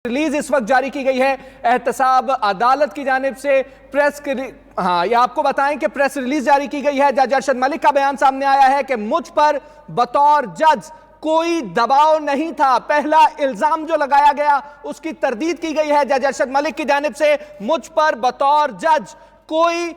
Release इस वक्त जारी की गई है एहतसाब अदालत की जानिब से ये आपको बताएं कि प्रेस रिलीज जारी की गई है। जज अरशद मलिक का बयान सामने आया है कि मुझ पर बतौर जज कोई दबाव नहीं था। पहला इल्जाम जो लगाया गया उसकी तरदीद की गई है जज अरशद मलिक की जानिब से। मुझ पर बतौर जज कोई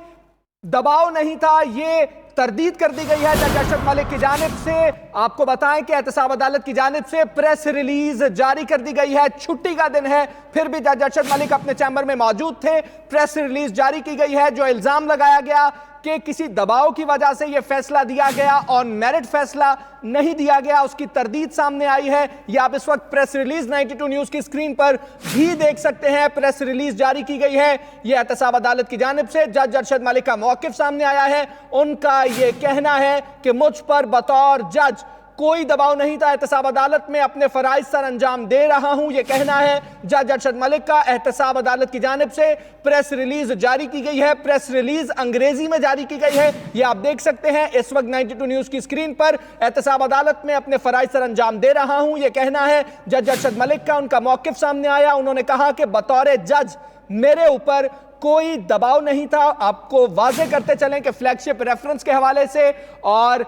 दबाव नहीं था, ये तरदीद कर दी गई है जज अरशद मलिक की जानिब से। आपको बताएं कि एहतसाब अदालत की जानिब से प्रेस रिलीज जारी कर दी गई है। छुट्टी का दिन है, फिर भी जज अरशद मलिक अपने चैम्बर में मौजूद थे। प्रेस रिलीज जारी की गई है। जो इल्जाम लगाया गया कि किसी दबाव की वजह से यह फैसला दिया गया, ऑन मेरिट फैसला नहीं दिया गया, उसकी तरदीद सामने आई है। यह आप इस वक्त प्रेस रिलीज 92 न्यूज की स्क्रीन पर भी देख सकते हैं। प्रेस रिलीज जारी की गई है यह एहतसाब अदालत की जानिब से। जज अरशद मलिक का मौकिफ सामने आया है। उनका यह कहना है कि मुझ पर बतौर जज कोई दबाव नहीं था, एहतसाब अदालत में अपने फराइज सर अंजाम दे रहा हूं, यह कहना है जज अरशद मलिक का। एहतसाब अदालत की जानिब से प्रेस रिलीज जारी की गई है। प्रेस रिलीज अंग्रेजी में जारी की गई है, यह आप देख सकते हैं इस वक्त 92 न्यूज की स्क्रीन पर। एहतसाब अदालत में अपने फराइज सर अंजाम दे रहा हूं, यह कहना है जज अरशद मलिक का। उनका मौकिफ सामने आया। उन्होंने कहा कि बतौर जज मेरे ऊपर कोई दबाव नहीं था। आपको वाज़ेह करते चलें कि फ्लैगशिप रेफरेंस के हवाले से और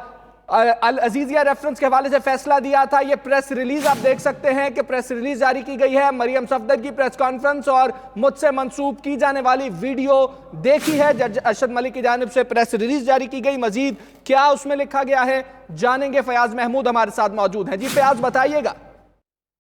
अल अजीजिया रेफरेंस के हवाले से फैसला दिया था। ये प्रेस रिलीज आप देख सकते हैं कि प्रेस रिलीज जारी की गई है। मरियम सफदर की प्रेस कॉन्फ्रेंस और मुझसे मंसूब की जाने वाली वीडियो देखी है। जज अरशद मलिक की जानिब से प्रेस रिलीज जारी की गई। मजीद क्या उसमें लिखा गया है जानेंगे। फयाज महमूद हमारे साथ मौजूद है। जी फयाज बताइएगा।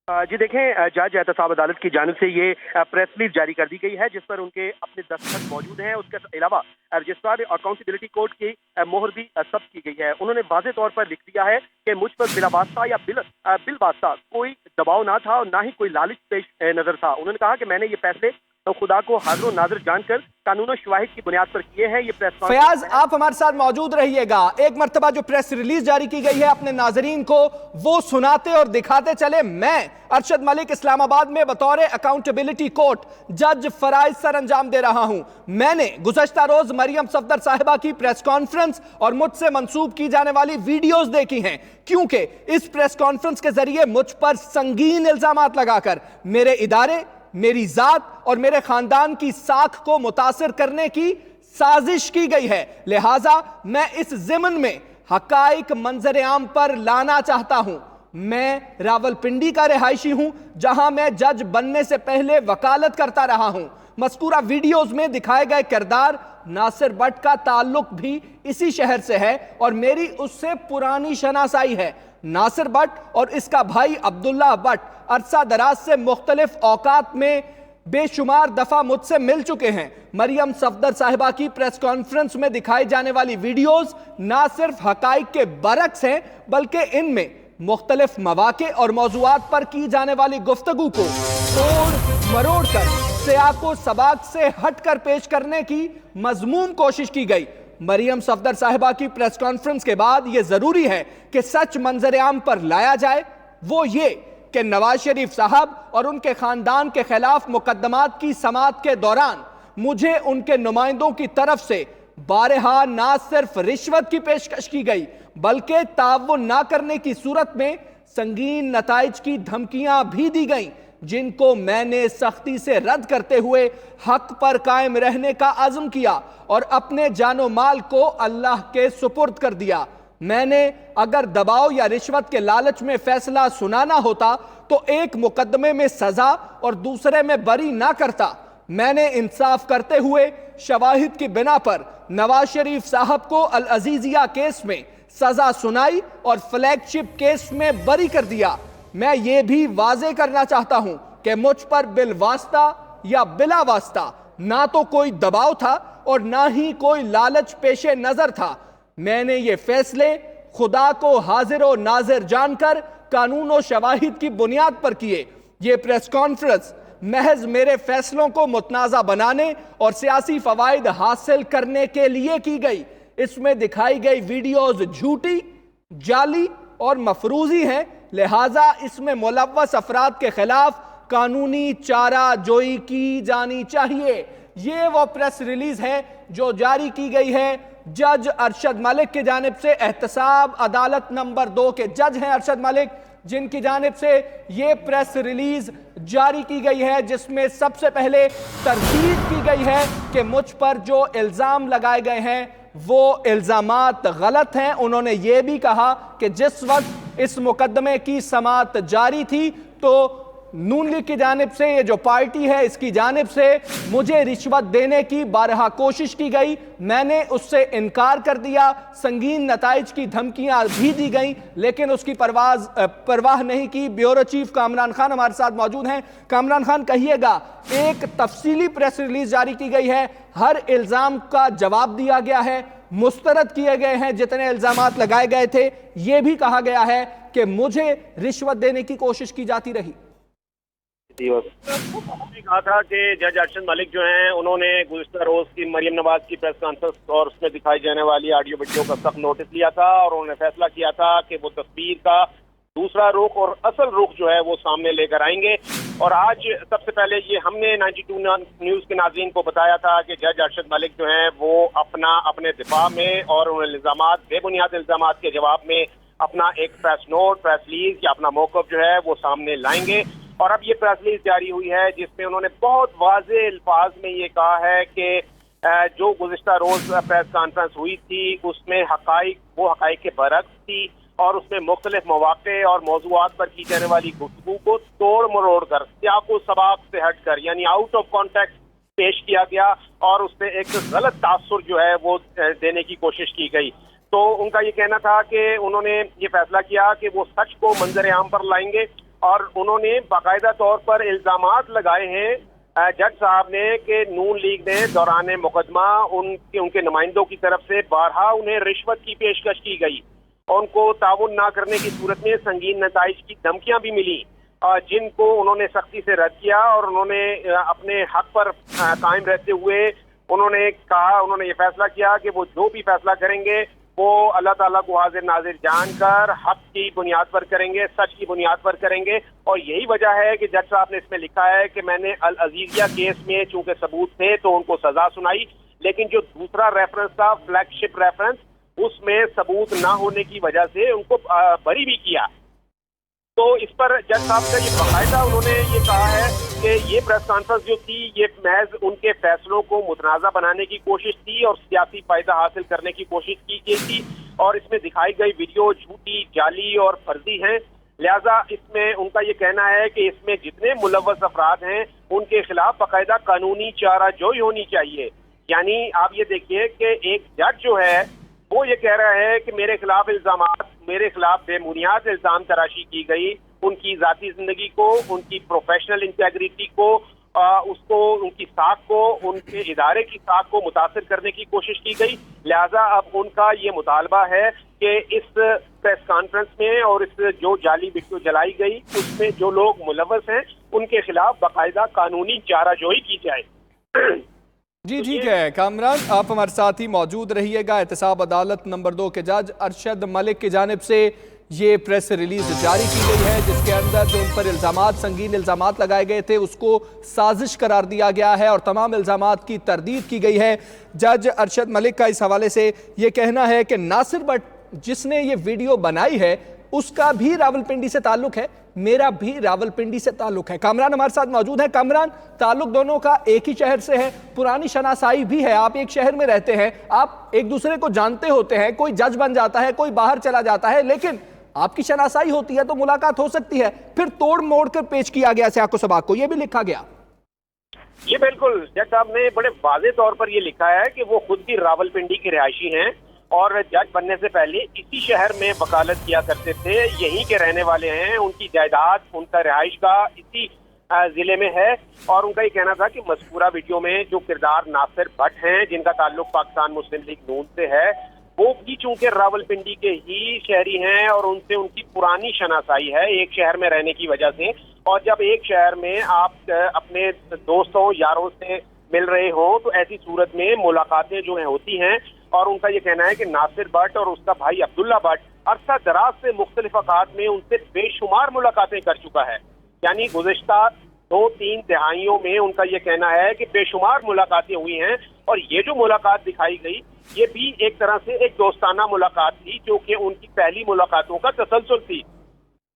जी देखें, जज एहतसाब अदालत की जानिब से ये प्रेस रिलीज जारी कर दी गई है जिस पर उनके अपने दस्तखत मौजूद हैं। उसके अलावा रजिस्ट्रार अकाउंटेबिलिटी कोड की मोहर भी सब्त की गई है। उन्होंने वाज़ेह तौर पर लिख दिया है कि मुझ पर बिलावास्ता या बिलवास्ता कोई दबाव ना था और ना ही कोई लालच पेश नजर था। उन्होंने कहा कि मैंने ये फैसले तो खुदा को हाज़िर नाज़िर जानकर कानून और शवाहिद की बुनियाद पर किए हैं। ये प्रेस फयाज आप हमारे साथ मौजूद रहिएगा। एक मर्तबा जो प्रेस रिलीज जारी की गई है अपने नाजरीन को वो सुनाते और दिखाते चले। मैं अरशद मलिक इस्लामाबाद में बतौर अकाउंटेबिलिटी कोर्ट जज फराइज सर अंजाम दे रहा हूं। मैंने गुज़श्ता रोज मरियम सफदर साहिबा की प्रेस कॉन्फ्रेंस और मुझसे मंसूब की जाने वाली वीडियोस देखी हैं, क्योंकि इस प्रेस कॉन्फ्रेंस के जरिए मुझ पर संगीन इल्जामात लगाकर मेरे इदारे, मेरी जात और मेरे खानदान की साख को मुतासिर करने की साजिश की गई है। लिहाजा मैं इस ज़िमन में हकाइक मंजर आम पर लाना चाहता हूं। मैं रावलपिंडी का रिहायशी हूं जहां मैं जज बनने से पहले वकालत करता रहा हूं। मज़कूरा वीडियोस में दिखाए गए किरदार नासिर बट का ताल्लुक भी इसी शहर से है और मेरी उससे पुरानी शनासाई है। नासिर बट और इसका भाई अब्दुल्ला बट अरसा दराज से मुख्तलिफ औकात में बेशुमार दफा मुझसे मिल चुके हैं। मरियम सफदर साहिबा की प्रेस कॉन्फ्रेंस में दिखाई जाने वाली वीडियोस ना सिर्फ हकाइक के बरक्स हैं बल्कि इनमें मुख्तलिफ मवाक़े और मौज़ूआत पर की जाने वाली गुफ्तगू को तोड़ मरोड़ कर सियाको सबाक से हट कर पेश करने की मज़मूम कोशिश की गई। मरियम सफदर साहिबा की प्रेस कॉन्फ्रेंस के बाद यह जरूरी है कि सच मंजर आम पर लाया जाए। वो ये कि नवाज शरीफ साहब और उनके खानदान के खिलाफ मुकदमात की समाअत के दौरान मुझे उनके नुमाइंदों की तरफ से बारहा ना सिर्फ रिश्वत की पेशकश की गई बल्कि ताउन ना करने की सूरत में संगीन नताइज की धमकियां भी दी गईं, जिनको मैंने सख्ती से रद्द करते हुए हक पर कायम रहने का अज़्म किया और अपने जानो माल को अल्लाह के सुपुर्द कर दिया। मैंने अगर दबाव या रिश्वत के लालच में फैसला सुनाना होता तो एक मुकदमे में सजा और दूसरे में बरी ना करता। मैंने इंसाफ करते हुए शवाहिद की बिना पर नवाज शरीफ साहब को अल अजीजिया केस में सजा सुनाई और फ्लैगशिप केस में बरी कर दिया। मैं ये भी वाज़ेह करना चाहता हूं कि मुझ पर बिलवास्ता या बिला वास्ता ना तो कोई दबाव था और ना ही कोई लालच पेशे नजर था। मैंने ये फैसले खुदा को हाजिर और नाजिर जानकर कानून और शवाहिद की बुनियाद पर किए। ये प्रेस कॉन्फ्रेंस महज मेरे फैसलों को मुतनाज़ा बनाने और सियासी फवाइद हासिल करने के लिए की गई। इसमें दिखाई गई वीडियोज झूठी, जाली और मफरूजी हैं। लिहाजा इसमें मुलव्वस अफराद के खिलाफ कानूनी चारा जोई की जानी चाहिए। ये वो प्रेस रिलीज है जो जारी की गई है जज अरशद मलिक की जानिब से। एहतसाब अदालत नंबर 2 के जज हैं अरशद मलिक, जिनकी जानिब से ये प्रेस रिलीज जारी की गई है, जिसमें सबसे पहले तरदीद की गई है कि मुझ पर जो इल्ज़ाम लगाए गए हैं वो इल्ज़ामात गलत हैं। उन्होंने ये भी कहा कि जिस वक्त इस मुकदमे की समाअत जारी थी तो नून लीग की जानिब से, ये जो पार्टी है इसकी जानिब से मुझे रिश्वत देने की बारहा कोशिश की गई, मैंने उससे इनकार कर दिया, संगीन नताइज की धमकियां भी दी गई, लेकिन उसकी परवाह नहीं की। ब्यूरो चीफ कामरान खान हमारे साथ मौजूद हैं। कामरान खान, कहिएगा, एक तफसीली प्रेस रिलीज जारी की गई है, हर इल्जाम का जवाब दिया गया है, मुस्तरद किए गए हैं जितने इल्जामात लगाए गए थे, यह भी कहा गया है कि मुझे रिश्वत देने की कोशिश की जाती रही। कहा था कि जज अरशद मलिक जो हैं उन्होंने गुज़िश्ता रोज की मरियम नवाज की प्रेस कॉन्फ्रेंस और उसमें दिखाई जाने वाली ऑडियो वीडियो का सख्त नोटिस लिया था और उन्होंने फैसला किया था कि वो तस्वीर का दूसरा रुख और असल रुख जो है वो सामने लेकर आएंगे। और आज सबसे पहले ये हमने 92 न्यूज़ के नाज़रीन को बताया था कि जज अरशद मलिक जो हैं वो अपने दिफा में और उन इल्ज़ामात, बेबुनियाद इल्ज़ामात के जवाब में अपना एक प्रेस नोट, प्रेस रिलीज या अपना मौक़िफ़ जो है वो सामने लाएंगे। और अब ये प्रेस रिलीज जारी हुई है जिसमें उन्होंने बहुत वाज़ेह अल्फाज में ये कहा है कि जो गुज़िश्ता रोज प्रेस कॉन्फ्रेंस हुई थी उसमें हक़ाइक़ के बरक्स थी और उसमें मुख्तलिफ मौक़े और मौज़ूआत पर की जाने वाली गुफ्तगू को तोड़ मरोड़ कर, सियाक़ो सबाक़ से हट कर, यानी आउट ऑफ कॉन्टेक्स्ट पेश किया गया और उससे एक गलत तासुर जो है वो देने की कोशिश की गई। तो उनका ये कहना था कि उन्होंने ये फैसला किया कि वो सच को मंजर आम पर लाएंगे और उन्होंने बाकायदा तौर पर इल्ज़ामात लगाए हैं जज साहब ने कि नून लीग ने दौरान मुकदमा उनके नुमाइंदों की तरफ से बारहा उन्हें रिश्वत की पेशकश की गई, उनको ताउन ना करने की सूरत में संगीन नताइज की धमकियां भी मिली जिनको उन्होंने सख्ती से रद्द किया और उन्होंने अपने हक पर कायम रहते हुए उन्होंने ये फैसला किया कि वो जो भी फैसला करेंगे वो अल्लाह ताला को हाजिर नाजिर जानकर हक की बुनियाद पर करेंगे, सच की बुनियाद पर करेंगे। और यही वजह है कि जज साहब ने इसमें लिखा है कि मैंने अल अजीजिया केस में चूंकि सबूत थे तो उनको सजा सुनाई, लेकिन जो दूसरा रेफरेंस था, फ्लैगशिप रेफरेंस, उसमें सबूत ना होने की वजह से उनको बरी भी किया। तो इस पर जज साहब का ये बाकायदा उन्होंने ये कहा है कि ये प्रेस कॉन्फ्रेंस जो थी ये महज उनके फैसलों को मुतनाज़ा बनाने की कोशिश थी और सियासी फायदा हासिल करने की कोशिश की गई थी और इसमें दिखाई गई वीडियो झूठी, जाली और फर्जी हैं। लिहाजा इसमें उनका ये कहना है कि इसमें जितने मुलव्वस अफराद हैं उनके खिलाफ बाकायदा कानूनी चाराजोई होनी चाहिए। यानी आप ये देखिए कि एक जज जो है वो ये कह रहा है कि मेरे खिलाफ बेबुनियाद इल्जाम तराशी की गई, उनकी जाती जिंदगी को, उनकी प्रोफेशनल इंटेग्रिटी को, उसको, उनकी साख को, उनके इदारे की साख को मुतासिर करने की कोशिश की गई। लिहाजा अब उनका ये मुतालबा है कि इस प्रेस कॉन्फ्रेंस में और इस जो जाली वीडियो जलाई गई उसमें जो लोग मुलव्वस हैं उनके खिलाफ बाकायदा कानूनी चाराजोई की जाए। जी ठीक है कामरान, आप हमारे साथ ही मौजूद रहिएगा। एहतसाब अदालत नंबर 2 के जज अरशद मलिक की जानिब से ये प्रेस रिलीज जारी की गई है जिसके अंदर जो उन पर इल्ज़ामात, संगीन इल्ज़ामात लगाए गए थे उसको साजिश करार दिया गया है और तमाम इल्ज़ामात की तरदीद की गई है। जज अरशद मलिक का इस हवाले से ये कहना है कि नासिर भट्ट जिसने ये वीडियो बनाई है उसका भी रावलपिंडी से ताल्लुक है, मेरा भी रावलपिंडी से ताल्लुक है। कामरान हमारे साथ मौजूद है। कामरान, ताल्लुक दोनों का एक ही शहर से है, पुरानी शनासाई भी है, आप एक शहर में रहते हैं, आप एक दूसरे को जानते होते हैं, कोई जज बन जाता है, कोई बाहर चला जाता है, लेकिन आपकी शनासाई होती है तो मुलाकात हो सकती है, फिर तोड़ मोड़ कर पेश किया गया सियाको सबाक को, यह भी लिखा गया। ये बिल्कुल जज साहब ने बड़े वाज़ेह तौर पर यह लिखा है कि वो खुद भी रावलपिंडी के रिहायशी हैं और जज बनने से पहले इसी शहर में वकालत किया करते थे, यहीं के रहने वाले हैं, उनकी जायदाद, उनका रिहाइश का इसी जिले में है। और उनका ये कहना था कि मज़कूरा वीडियो में जो किरदार नासिर भट्ट हैं जिनका ताल्लुक पाकिस्तान मुस्लिम लीग नून से है वो भी चूंकि रावलपिंडी के ही शहरी हैं और उनसे उनकी पुरानी शनासाई है एक शहर में रहने की वजह से। और जब एक शहर में आप अपने दोस्तों यारों से मिल रहे हो तो ऐसी सूरत में मुलाकातें जो हैं होती हैं। और उनका ये कहना है कि नासिर भट्ट और उसका भाई अब्दुल्ला भट्ट अरसा दराज से मुख्तलिफ औकात में उनसे बेशुमार मुलाकातें कर चुका है, यानी गुज़िश्ता 2-3 तिहाइयों में उनका ये कहना है कि बेशुमार मुलाकातें हुई हैं। और ये जो मुलाकात दिखाई गई ये भी एक तरह से एक दोस्ताना मुलाकात थी जो कि उनकी पहली मुलाकातों का तसलसल थी।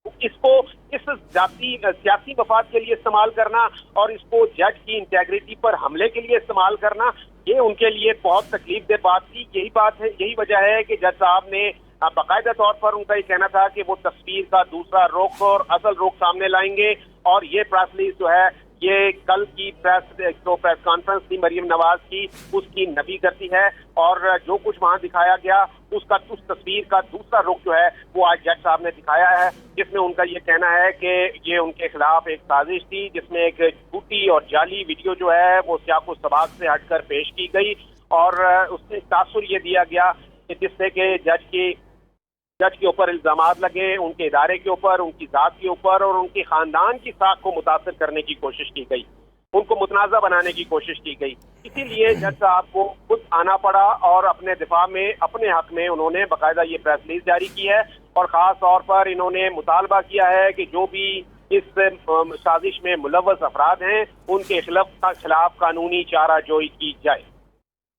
इसको इस सियासी मफाद के लिए इस्तेमाल करना और इसको जज की इंटेग्रिटी पर हमले के लिए इस्तेमाल करना, ये उनके लिए बहुत तकलीफ दे बात थी। यही वजह है कि जज साहब ने बाकायदा तौर पर उनका ये कहना था कि वो तस्वीर का दूसरा रुख और असल रुख सामने लाएंगे, और ये प्रेस रिलीज जो है ये कल की प्रेस कॉन्फ्रेंस थी मरियम नवाज की, उसकी नफी करती है, और जो कुछ वहां दिखाया गया उस तस्वीर का दूसरा रुख जो है वो आज जज साहब ने दिखाया है, जिसमें उनका ये कहना है कि ये उनके खिलाफ एक साजिश थी, जिसमें एक झूठी और जाली वीडियो जो है वो सियाको सबाक से हटकर पेश की गई, और उसमें तासुर ये दिया गया कि जिससे कि जज के ऊपर इल्जामात लगे, उनके इदारे के ऊपर, उनकी जात के ऊपर और उनके खानदान की साख को मुतासर करने की कोशिश की गई, उनको मुतनाज़ा बनाने की कोशिश की गई। इसीलिए जज साहब को खुद आना पड़ा और अपने दिफा में, अपने हक में उन्होंने बाकायदा ये प्रेस रिलीज जारी की है, और ख़ास तौर पर इन्होंने मुतालबा किया है कि जो भी इस साजिश में मुलव्वस अफराद हैं उनके खिलाफ कानूनी चाराजोई की जाए।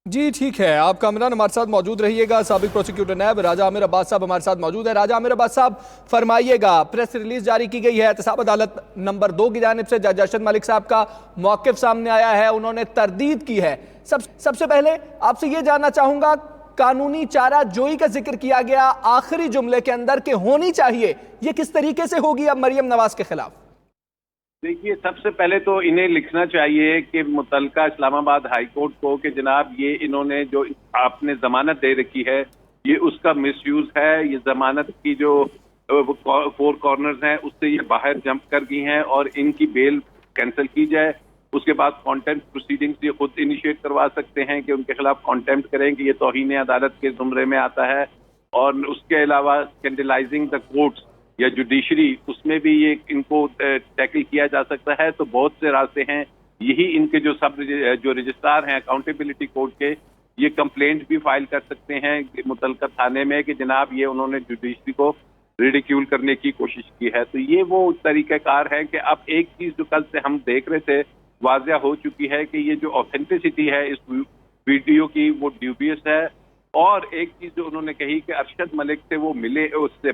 जी ठीक है, आप कामरान हमारे साथ मौजूद रहिएगा। साबिक प्रोसिक्यूटर नैब राजा आमिर अब्बास साहब हमारे साथ मौजूद है। राजा आमिर अब्बास साहब, फरमाइएगा, प्रेस रिलीज जारी की गई है, एहतसाब अदालत नंबर 2 की जानिब से जज अरशद मलिक साहब का मौक़िफ़ सामने आया है, उन्होंने तरदीद की है। सबसे पहले आपसे ये जानना चाहूंगा, कानूनी चारा जोई का जिक्र किया गया आखिरी जुमले के अंदर कि होनी चाहिए, ये किस तरीके से होगी अब मरियम नवाज के खिलाफ? देखिए, सबसे पहले तो इन्हें लिखना चाहिए कि मुतलका इस्लामाबाद हाई कोर्ट को कि जनाब ये इन्होंने जो आपने जमानत दे रखी है ये उसका मिसयूज है, ये जमानत की जो 4 कॉर्नर्स हैं उससे ये बाहर जंप कर गई हैं और इनकी बेल कैंसिल की जाए। उसके बाद कॉन्टेम्प्ट प्रोसीडिंग्स ये खुद इनिशिएट करवा सकते हैं कि उनके खिलाफ कॉन्टेम्प्ट करें कि ये तौहीन अदालत के जुमरे में आता है, और उसके अलावा स्कैंडलाइजिंग द कोर्ट्स या जुडिशरी, उसमें भी ये इनको टैकल किया जा सकता है। तो बहुत से रास्ते हैं, यही इनके जो रजिस्ट्रार हैं अकाउंटेबिलिटी कोर्ट के, ये कंप्लेंट भी फाइल कर सकते हैं मुतलका थाने में कि जनाब ये उन्होंने जुडिशरी को रिडिक्यूल करने की कोशिश की है। तो ये वो तरीक़ाकार है कि अब एक चीज़ जो कल से हम देख रहे थे वाज़िया हो चुकी है कि ये जो ऑथेंटिसिटी है इस वीडियो की वो ड्यूबियस है। और एक चीज जो उन्होंने कही कि अरशद मलिक से वो मिले, उससे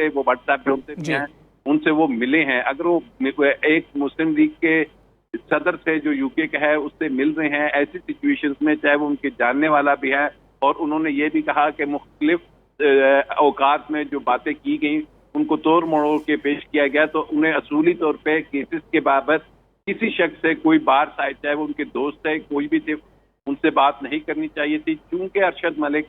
वो भट्ट साहब जो उनसे भी हैं उनसे वो मिले हैं। अगर वो एक मुस्लिम लीग के सदर से जो यूके का है उससे मिल रहे हैं, ऐसी सिचुएशंस में चाहे वो उनके जानने वाला भी है, और उन्होंने ये भी कहा कि मुख्तलिफ औकात में जो बातें की गई उनको तोड़ मरोड़ के पेश किया गया, तो उन्हें असूली तौर पे केसेस के बाबत किसी शख्स से कोई बार साइड, चाहे वो उनके दोस्त है कोई भी थे, उनसे बात नहीं करनी चाहिए थी। चूंकि अरशद मलिक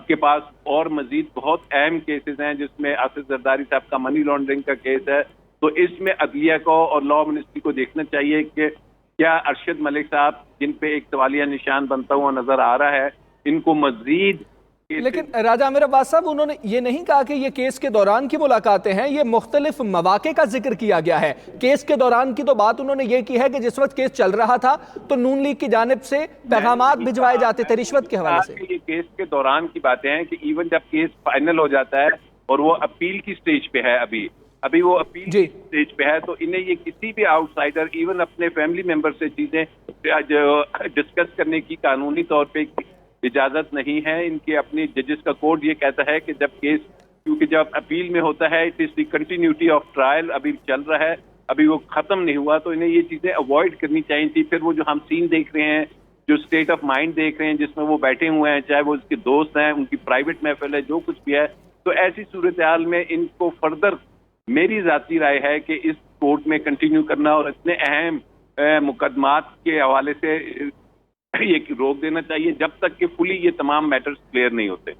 के पास और मजीद बहुत अहम केसेस हैं, जिसमें आसिफ जरदारी साहब का मनी लॉन्ड्रिंग का केस है, तो इसमें अदलिया को और लॉ मिनिस्ट्री को देखना चाहिए कि क्या अरशद मलिक साहब, जिन पे एक सवालिया निशान बनता हुआ नजर आ रहा है, इनको मजीद। लेकिन राजा आमिर अब्बास साहब, उन्होंने ये नहीं कहा कि ये केस के दौरान की मुलाकातें हैं, ये मुख्तलिफ मौके का जिक्र किया गया है। केस के दौरान की तो बात उन्होंने ये की है कि जिस वक्त केस चल रहा था तो नून लीग की जानिब से पैगामात भिजवाए जाते थे रिश्वत के हवाले से। ये केस के दौरान की बातें हैं कि इवन जब केस फाइनल हो जाता है और वो अपील की स्टेज पे है, अभी वो अपील की स्टेज पे है, तो इन्हें ये किसी भी आउटसाइडर, इवन अपने फैमिली मेंबर से चीजें डिस्कस करने की कानूनी तौर पे इजाजत नहीं है। इनके अपनी जजेस का कोड ये कहता है कि जब केस, क्योंकि जब अपील में होता है it is the continuity of trial, अभी चल रहा है, अभी वो खत्म नहीं हुआ, तो इन्हें ये चीजें अवॉइड करनी चाहिए थी। फिर वो जो हम सीन देख रहे हैं, जो स्टेट ऑफ माइंड देख रहे हैं जिसमें वो बैठे हुए हैं, चाहे वो उसके दोस्त हैं, उनकी प्राइवेट महफिल है, जो कुछ भी है, तो ऐसी सूरत हाल में इनको फर्दर, मेरी जाती राय है कि इस कोर्ट में कंटिन्यू करना और इतने अहम मुकदमात के हवाले से ये रोक देना चाहिए जब तक कि फुली ये तमाम मैटर्स क्लियर नहीं होते।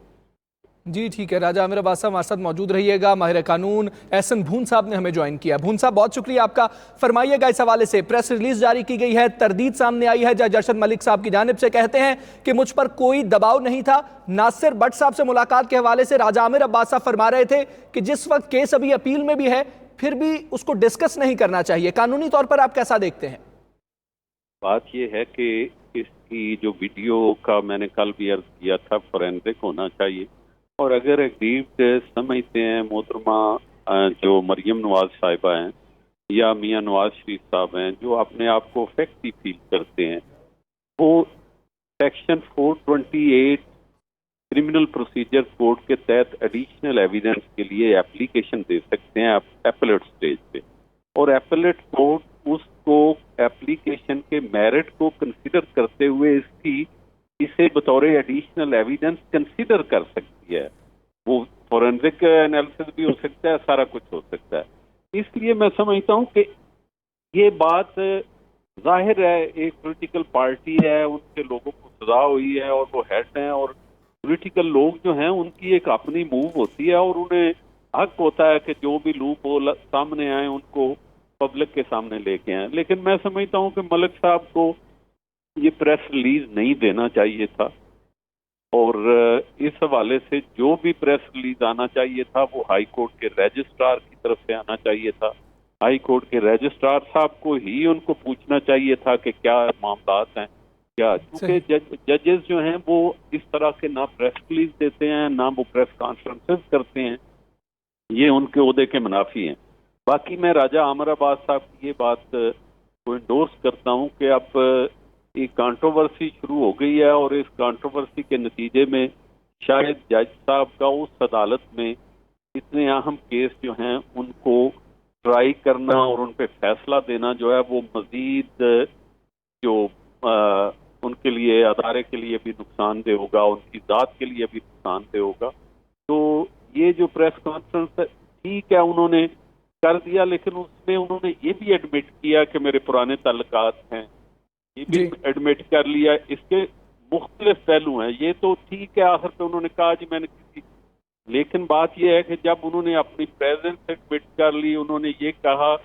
जी ठीक है, राजा आमिर अब्बास साहब हमारे साथ मौजूद रहिएगा। माहिर कानून एहसन भून साहब ने हमें ज्वाइन किया। भून साहब, बहुत शुक्रिया आपका। फरमाइएगा, इस हवाले से प्रेस रिलीज जारी की गई है, तरदीद सामने आई है जज अरशद मलिक साहब की जानिब से, कहते हैं कि मुझ पर कोई दबाव नहीं था। नासिर भट्ट साहब से मुलाकात के हवाले से राजा आमिर अब्बास साहब फरमा रहे थे कि जिस वक्त केस अभी अपील में भी है फिर भी उसको डिस्कस नहीं करना चाहिए। कानूनी तौर पर आप कैसा देखते हैं? बात यह है कि इसकी जो वीडियो का मैंने कल भी अर्ज किया था, फोरेंसिक होना चाहिए, और अगर अग्रीव्ड समझते हैं मोहतरमा जो मरियम नवाज साहिबा हैं या मियां नवाज शरीफ साहब हैं, जो अपने आप को अफेक्टिव फील करते हैं, वो सेक्शन 428 क्रिमिनल प्रोसीजर कोड के तहत एडिशनल एविडेंस के लिए एप्लीकेशन दे सकते हैं एपेलेट स्टेज पे, और एपेलेट कोर्ट उसको एप्लीकेशन के मेरिट को कंसिडर करते हुए इसे बतौर एडिशनल एविडेंस कंसिडर कर सकती है। वो फॉरेंसिक एनालिसिस भी हो सकता है, सारा कुछ हो सकता है। इसलिए मैं समझता हूँ कि ये बात जाहिर है, एक पॉलिटिकल पार्टी है, उनके लोगों को सजा हुई है और वो हेड हैं, और पॉलिटिकल लोग जो हैं उनकी एक अपनी मूव होती है और उन्हें हक होता है कि जो भी लूप होल सामने आए उनको पब्लिक के सामने लेके आए। लेकिन मैं समझता हूँ कि मलिक साहब को ये प्रेस रिलीज नहीं देना चाहिए था, और इस हवाले से जो भी प्रेस रिलीज आना चाहिए था वो हाई कोर्ट के रजिस्ट्रार की तरफ से आना चाहिए था। हाई कोर्ट के रजिस्ट्रार साहब को ही उनको पूछना चाहिए था कि क्या मामलात हैं क्या, क्योंकि जजेस जो हैं वो इस तरह के ना प्रेस रिलीज देते हैं ना वो प्रेस कॉन्फ्रेंसेस करते हैं, ये उनके ओहदे के मुनाफी हैं। बाकी मैं राजा अमराबाद साहब की ये बात को इंडोर्स करता हूँ कि अब एक कंट्रोवर्सी शुरू हो गई है, और इस कंट्रोवर्सी के नतीजे में शायद जज साहब का उस अदालत में इतने अहम केस जो हैं उनको ट्राई करना और उन पे फैसला देना जो है वो मजीद जो उनके लिए अदारे के लिए भी नुकसानदेह होगा, उनकी ज़ात के लिए भी नुकसानदेह होगा। तो ये जो प्रेस कॉन्फ्रेंस है ठीक है उन्होंने कर दिया, लेकिन उसमें उन्होंने ये भी एडमिट किया कि मेरे पुराने ताल्लुकात हैं, ये भी एडमिट कर लिया। इसके मुख्तलिफ पहलू हैं, ये तो ठीक है आखिर पे उन्होंने कहा जी मैंने किसी, लेकिन बात यह है कि जब उन्होंने अपनी प्रेजेंस एडमिट कर ली, उन्होंने ये कहा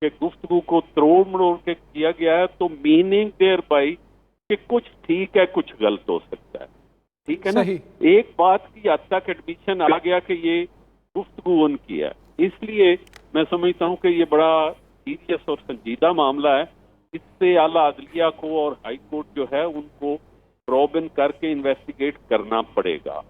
कि गुफ्तगू को तोड़ मरोड़ के किया गया है, तो मीनिंग देयर बाई कि कुछ ठीक है कुछ गलत हो सकता है, ठीक है ना। एक बात की हद तक एडमिशन आ गया कि ये गुफ्तगू उनकी है, इसलिए मैं समझता हूँ कि ये बड़ा सीरियस और संजीदा मामला है। इससे आला अदलिया को और हाई कोर्ट जो है उनको प्रोब इन करके इन्वेस्टिगेट करना पड़ेगा।